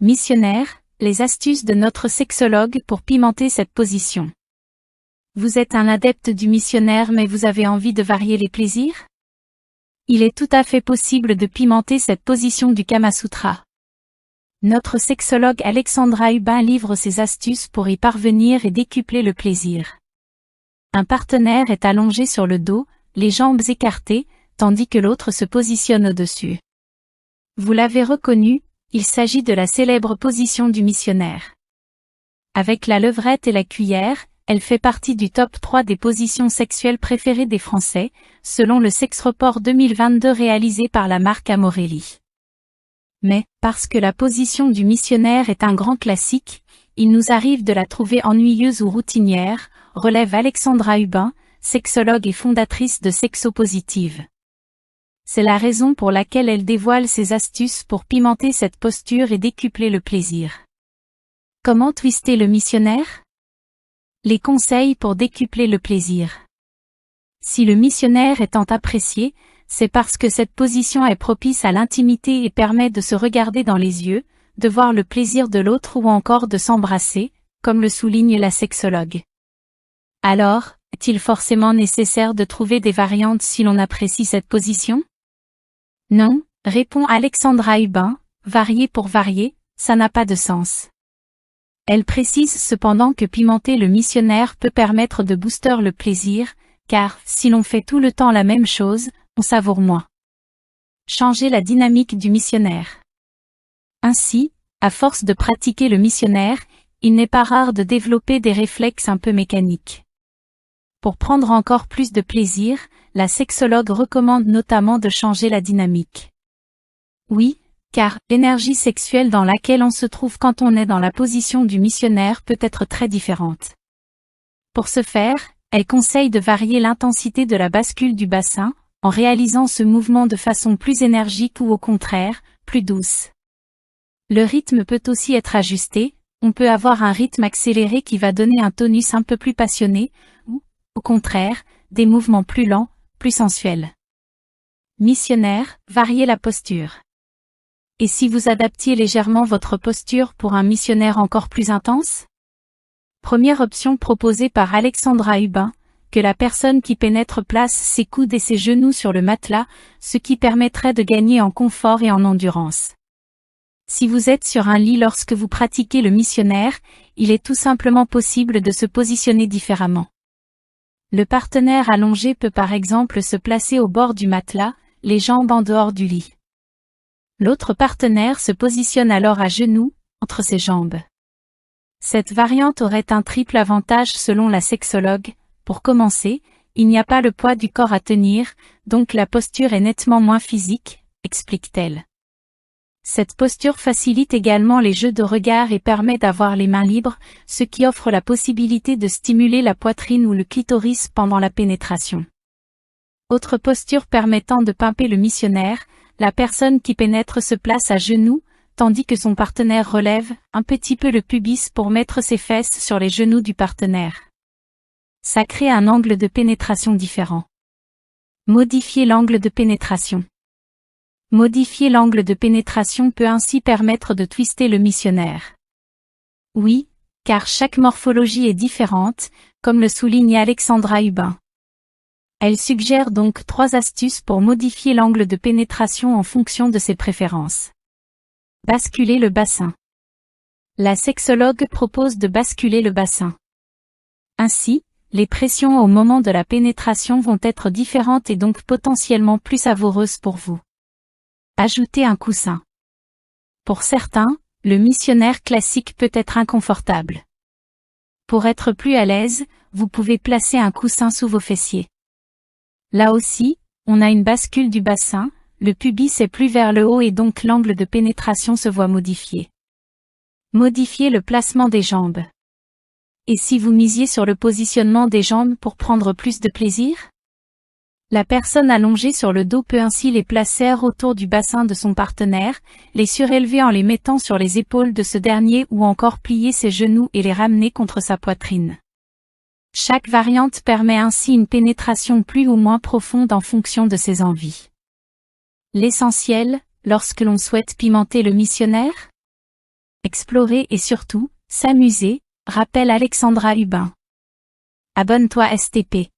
Missionnaire, les astuces de notre sexologue pour pimenter cette position. Vous êtes un adepte du missionnaire mais vous avez envie de varier les plaisirs? Il est tout à fait possible de pimenter cette position du Kama Sutra. Notre sexologue Alexandra Hubin livre ses astuces pour y parvenir et décupler le plaisir. Un partenaire est allongé sur le dos, les jambes écartées, tandis que l'autre se positionne au-dessus. Vous l'avez reconnu, il s'agit de la célèbre position du missionnaire. Avec la levrette et la cuillère, elle fait partie du top 3 des positions sexuelles préférées des Français, selon le Sex Report 2022 réalisé par la marque Amorelli. Mais, parce que la position du missionnaire est un grand classique, il nous arrive de la trouver ennuyeuse ou routinière, relève Alexandra Hubin, sexologue et fondatrice de Sexopositive. C'est la raison pour laquelle elle dévoile ses astuces pour pimenter cette posture et décupler le plaisir. Comment twister le missionnaire? Les conseils pour décupler le plaisir. Si le missionnaire est tant apprécié, c'est parce que cette position est propice à l'intimité et permet de se regarder dans les yeux, de voir le plaisir de l'autre ou encore de s'embrasser, comme le souligne la sexologue. Alors, est-il forcément nécessaire de trouver des variantes si l'on apprécie cette position? Non, répond Alexandra Hubin, varier pour varier, ça n'a pas de sens. Elle précise cependant que pimenter le missionnaire peut permettre de booster le plaisir, car, si l'on fait tout le temps la même chose, on savoure moins. Changer la dynamique du missionnaire. Ainsi, à force de pratiquer le missionnaire, il n'est pas rare de développer des réflexes un peu mécaniques. Pour prendre encore plus de plaisir, la sexologue recommande notamment de changer la dynamique. Oui, car l'énergie sexuelle dans laquelle on se trouve quand on est dans la position du missionnaire peut être très différente. Pour ce faire, elle conseille de varier l'intensité de la bascule du bassin, en réalisant ce mouvement de façon plus énergique ou au contraire, plus douce. Le rythme peut aussi être ajusté, on peut avoir un rythme accéléré qui va donner un tonus un peu plus passionné, ou, au contraire, des mouvements plus lents, plus sensuels. Missionnaire, variez la posture. Et si vous adaptiez légèrement votre posture pour un missionnaire encore plus intense? Première option proposée par Alexandra Hubin, que la personne qui pénètre place ses coudes et ses genoux sur le matelas, ce qui permettrait de gagner en confort et en endurance. Si vous êtes sur un lit lorsque vous pratiquez le missionnaire, il est tout simplement possible de se positionner différemment. Le partenaire allongé peut par exemple se placer au bord du matelas, les jambes en dehors du lit. L'autre partenaire se positionne alors à genoux, entre ses jambes. Cette variante aurait un triple avantage selon la sexologue. Pour commencer, il n'y a pas le poids du corps à tenir, donc la posture est nettement moins physique, explique-t-elle. Cette posture facilite également les jeux de regard et permet d'avoir les mains libres, ce qui offre la possibilité de stimuler la poitrine ou le clitoris pendant la pénétration. Autre posture permettant de pimper le missionnaire, la personne qui pénètre se place à genoux, tandis que son partenaire relève un petit peu le pubis pour mettre ses fesses sur les genoux du partenaire. Ça crée un angle de pénétration différent. Modifier l'angle de pénétration. Modifier l'angle de pénétration peut ainsi permettre de twister le missionnaire. Oui, car chaque morphologie est différente, comme le souligne Alexandra Hubin. Elle suggère donc 3 astuces pour modifier l'angle de pénétration en fonction de ses préférences. Basculer le bassin. La sexologue propose de basculer le bassin. Ainsi, les pressions au moment de la pénétration vont être différentes et donc potentiellement plus savoureuses pour vous. Ajouter un coussin. Pour certains, le missionnaire classique peut être inconfortable. Pour être plus à l'aise, vous pouvez placer un coussin sous vos fessiers. Là aussi, on a une bascule du bassin, le pubis est plus vers le haut et donc l'angle de pénétration se voit modifié. Modifier le placement des jambes. Et si vous misiez sur le positionnement des jambes pour prendre plus de plaisir? La personne allongée sur le dos peut ainsi les placer autour du bassin de son partenaire, les surélever en les mettant sur les épaules de ce dernier ou encore plier ses genoux et les ramener contre sa poitrine. Chaque variante permet ainsi une pénétration plus ou moins profonde en fonction de ses envies. L'essentiel, lorsque l'on souhaite pimenter le missionnaire? explorer et surtout, s'amuser, rappelle Alexandra Hubin. Abonne-toi STP.